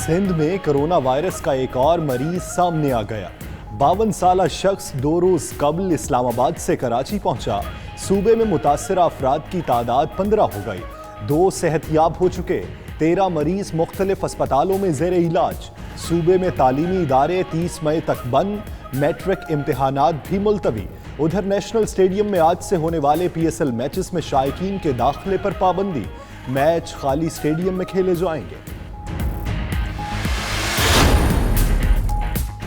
सिंध में corona virus का एक और मरीज सामने आ गया। 52 साल शख्स 2 रोज कबल इस्लामाबाद से कराची पहुंचा। सूबे में मुतासर अफराद की तादाद 15 हो गई। 2 सेहतयाब हो चुके। 13 मरीज मुख्तलिफ अस्पतालों में जेर इलाज। सूबे में तालीमी इदारे 30 मई तक बंद। मैट्रिक इम्तिहानात भी मुलतवी। उधर नेशनल स्टेडियम में आज से होने वाले PSL मैचेस में शायकीन के दाखिले पर पाबंदी। मैच खाली स्टेडियम में खेले जाएंगे।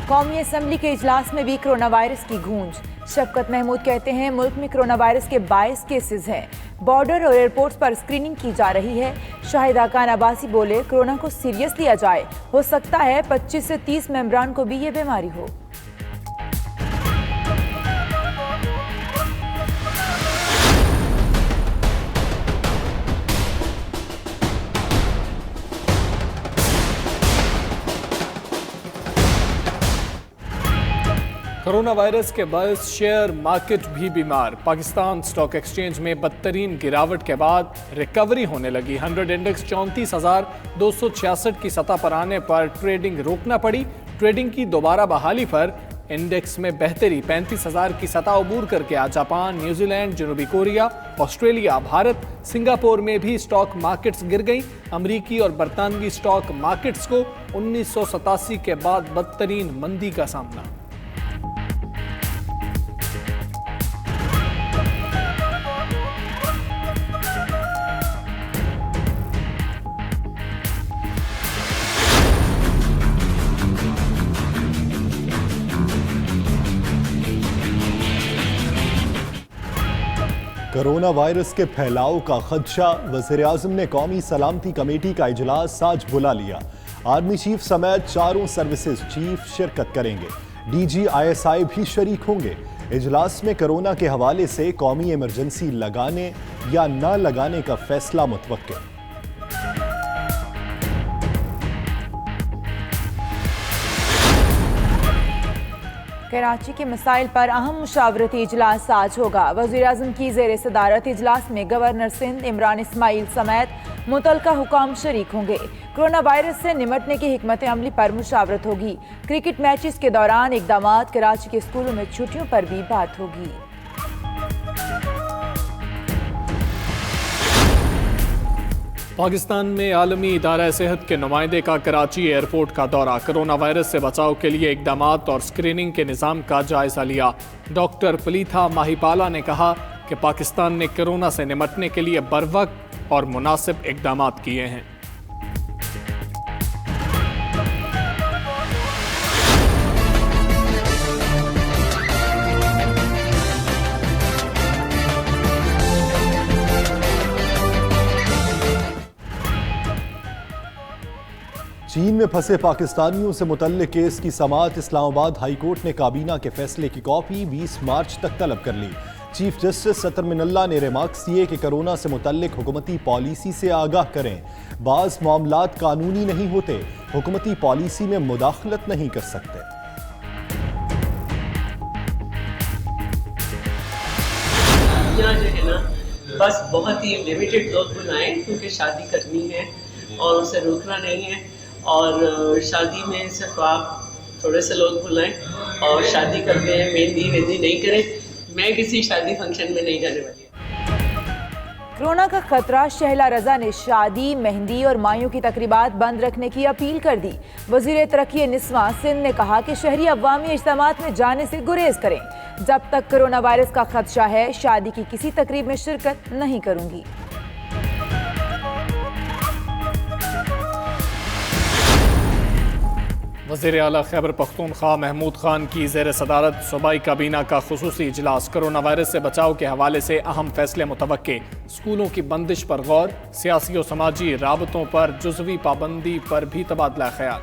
कौमी असम्बली के इजलास में भी कोरोना वायरस की गूंज। शफकत महमूद कहते हैं मुल्क में कोरोना वायरस के 22 केसेस हैं। बॉर्डर और एयरपोर्ट्स पर स्क्रीनिंग की जा रही है। शाहिदा खान अब्बासी बोले कोरोना को सीरियस लिया जाए, हो सकता है 25 से 30 मेंबरान को भी ये बीमारी हो। कोरोना वायरस के बायस शेयर मार्केट भी बीमार। पाकिस्तान स्टॉक एक्सचेंज में बदतरीन गिरावट के बाद रिकवरी होने लगी। 100 इंडेक्स 34,266 की सतह पर आने पर ट्रेडिंग रोकना पड़ी। ट्रेडिंग की दोबारा बहाली पर इंडेक्स में बेहतरी। 35,000 की सतह अबूर करके आज जापान, न्यूजीलैंड, Zealand Korea, Australia, Bharat, Singapore में भी स्टॉक मार्केट्स गिर गईं। अमरीकी और बरतानवी स्टॉक मार्केट्स को 1987 के बाद बदतरीन मंदी का सामना। कोरोना वायरस के फैलाव का खदशा। वज़ीर-ए-आज़म ने कौमी सलामती कमेटी का इजलास आज बुला लिया। आर्मी चीफ समेत 4 सर्विसेज चीफ शिरकत करेंगे। DG ISI भी शरीक होंगे। इजलास में कोरोना के हवाले से कौमी इमरजेंसी लगाने या न लगाने का फैसला मुतवक्किल। कराची के मसाइल पर अहम मुशावरती इजलास आज होगा। वज़ीर-ए-आज़म की ज़ेर सदारत इजलास में गवर्नर सिंध इमरान इस्माइल समेत मुतल्लिका हुकाम शरीक होंगे। कोरोना वायरस से निमटने की हिकमत अमली पर मुशावरत होगी। क्रिकेट मैचेस के दौरान इक़दामात, कराची के स्कूलों में छुट्टियों पर भी बात होगी। पाकिस्तान में आलमी इदारा सेहत के नुमाइंदे का कराची एयरपोर्ट का दौरा। कोरोना वायरस से बचाव के लिए इक़दामात और स्क्रीनिंग के निज़ाम का जायजा लिया। डॉक्टर पलीथा माहिपाला ने कहा कि पाकिस्तान ने कोरोना से निमटने के लिए बरवक्त और मुनासिब इक़दामात किए हैं। चीन में फंसे पाकिस्तानियों से मुतल्लिक केस की समाअत इस्लामाबाद हाई कोर्ट ने काबीना के फैसले की कॉपी 20 मार्च तक तलब कर ली। चीफ जस्टिस सतर मिनल्ला ने रिमार्क्स दिए कि कोरोना से मुतल्लिक हुकूमती पॉलिसी से आगाह करें। बाज़ मामलात कानूनी नहीं होते, हुकूमती पॉलिसी में मुदाखलत नहीं कर सकते। यहाँ जो है ना बस बहुत ही लिमिटेड लोग बुलाएं, क्योंकि शादी करनी है और उसे रोकना नहीं है। और शादी में सिर्फ आप थोड़े से लोग बुलाएं और शादी करते हैं, मेहंदी नहीं करें। मैं किसी शादी फंक्शन में नहीं जाने वाली। कोरोना का खतरा। शहला रजा ने शादी, मेहंदी और मायों की तकरीबात बंद रखने की अपील कर दी। वज़ीर तरक्की निस्वां सिंध ने कहा कि शहरी अवामी इज्तिमात में जाने से गुरेज करें। जब तक कोरोना वायरस का खदशा है, शादी की किसी तकरीब में शिरकत नहीं करूंगी। वज़ीर आला खैबर पख्तूनख्वा महमूद खान की ज़ेर सदारत सूबाई काबीना का खुसूसी इजलास। कोरोना वायरस से बचाव के हवाले से अहम फैसले मुतवक्के। स्कूलों की बंदिश पर गौर। सियासी और समाजी राबतों पर जुज़वी पाबंदी पर भी तबादला ख्याल।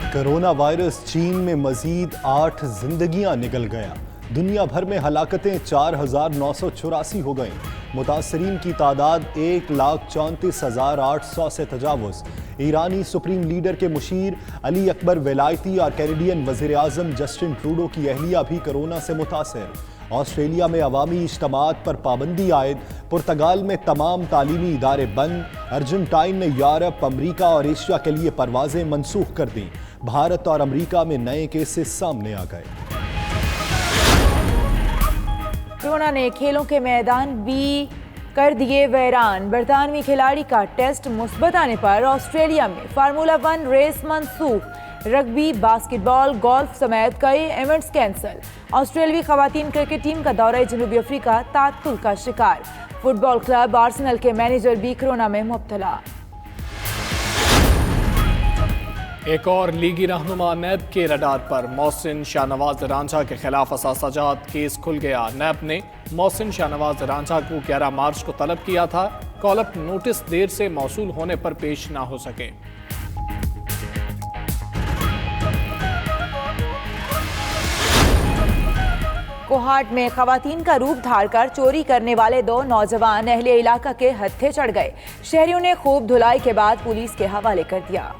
कोरोना वायरस चीन में मजीद 8 जिंदगियां निकल गया। दुनिया भर में हलाकतें 4,984 हो गईं। मुतासरीन की तादाद 1,34,800 से तजावुज़। ईरानी सुप्रीम लीडर के मुशीर अली अकबर वेलायती और कैनेडियन वज़ीर आज़म जस्टिन ट्रूडो की अहलिया भी कोरोना से मुतासर। ऑस्ट्रेलिया में अवामी इज्तमात पर पाबंदी आयद। पुर्तगाल में तमाम तालीमी इदारे बंद। अर्जेंटाइन ने यूरोप, अमरीका और एशिया के लिए परवाजें मनसूख कर दी। भारत और अमरीका में नए केसेस सामने आ गए। कोरोना ने खेलों के मैदान भी कर दिए वैरान। बरतानवी खिलाड़ी का टेस्ट मुस्बत आने पर ऑस्ट्रेलिया में फार्मूला 1 रेस मनसूख। रग्बी, बास्केटबॉल, गोल्फ समेत कई इवेंट्स कैंसिल। ऑस्ट्रेलवी खवातीन क्रिकेट टीम का दौरा जनूबी अफ्रीका तात्तुल का शिकार। फुटबॉल क्लब आर्सेनल के मैनेजर भी कोरोना में मुब्तला। एक और लीगी रहनुमा नैब के रडार पर। मोहसिन शाहनवाज रांझा के खिलाफ असासाजात केस खुल गया। नैब ने मोहसिन शाहनवाज रांझा को 11 मार्च को तलब किया था। कॉलअप नोटिस देर से मौसूल होने पर पेश ना हो सके। कोहाट में खवातीन का रूप धारकर चोरी करने वाले 2 नौजवान अहले इलाका के हत्थे चढ़ गए। शहरियों ने खूब धुलाई के बाद पुलिस के हवाले कर दिया।